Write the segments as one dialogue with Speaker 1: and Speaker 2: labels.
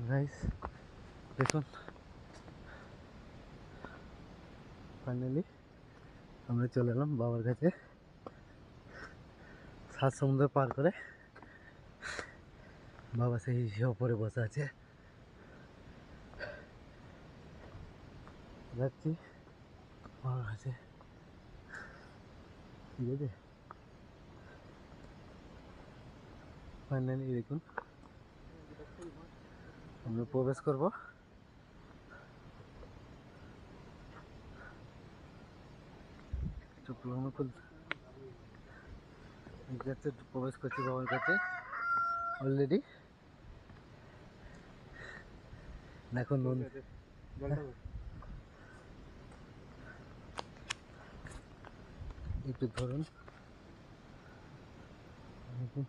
Speaker 1: Guys দেখুন, finally আমরা চলে এলাম বাবার কাছে। সাত সমুদ্র পার করে বাবা সেই ওপরে বসে আছে। যাচ্ছি বাবার কাছে, ঠিক আছে। ফাইনালি দেখুন আমরা প্রবেশ করবো। প্রবেশ করছি বাবার কাছে অলরেডি। দেখুন একটু ধরুন, দেখুন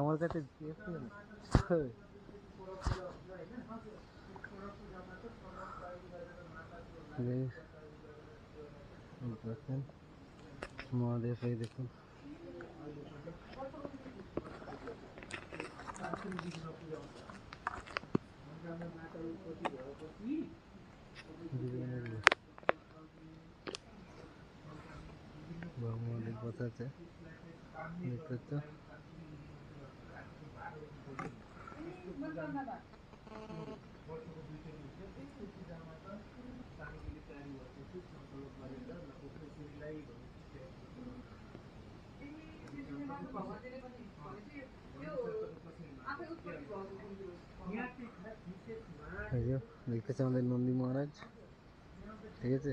Speaker 1: আমার কাছে মহাদেব এই দেখুন। মহাদেব বসে আছে, দেখতে দেখতেছে আমাদের নন্দী মহারাজ, ঠিক আছে।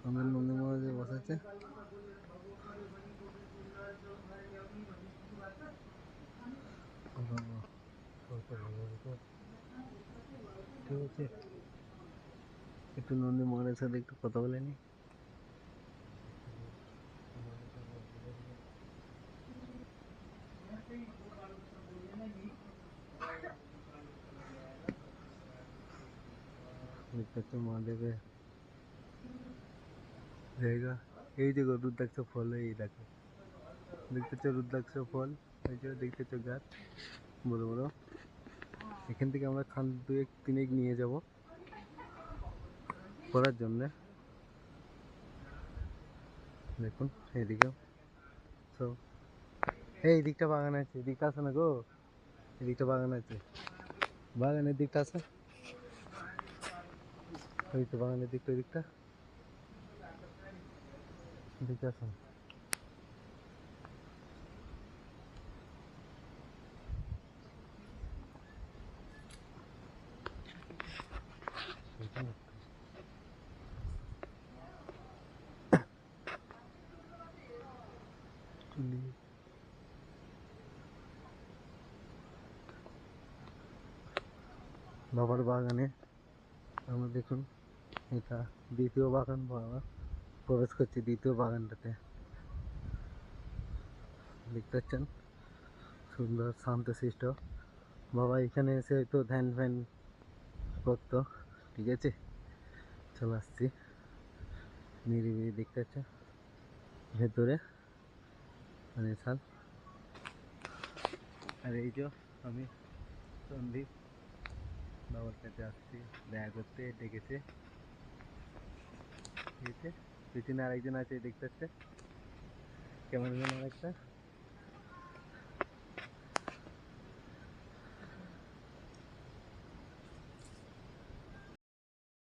Speaker 1: আমাদের নন্দী মহারাজে বসাচ্ছে। ঠিক আছে, একটু নন্দী মহারাজের সাথে একটু কথা বলে নি। দেখতে মহাদেবের জায়গা, এই যে রুদ্রাক্ষ ফল, এই দেখো দেখতেছ রুদ্রাক্ষ ফল, এই যে দেখতেছ গাছ বড় বড়। এখান থেকে আমরা খান দুয়েক তিনেক নিয়ে যাব করার জন্যে। দেখুন এইদিকেও সব, এই দিকটা বাগান আছে, এদিকটা আছে না গো, এদিকটা বাগান আছে, বাগানের দিকটা আছে, ওই তো বাগানের দিকটা, ওই দিকটা দিকটা আছে। বাবার বাগানে আমরা দেখুন, এটা দ্বিতীয় বাগান, বাবা প্রবেশ করছি দ্বিতীয় বাগানটাতে। দেখতে পাচ্ছেন সুন্দর শান্তশিষ্ট। বাবা এখানে এসে তো ধ্যান ফ্যান করতো, ঠিক আছে। চলে আসছি নিরিবিলি, দেখতে পাচ্ছেন ভেতরে মানে সাল। আর এই যে আমি সন্দীপ বাবার কাছে আসছি দেখা করতে, ডেকেছে, ঠিক আছে। পিছনে আরেকজন আছে দেখতে পাচ্ছে, ক্যামেরাম্যান আরেকটা।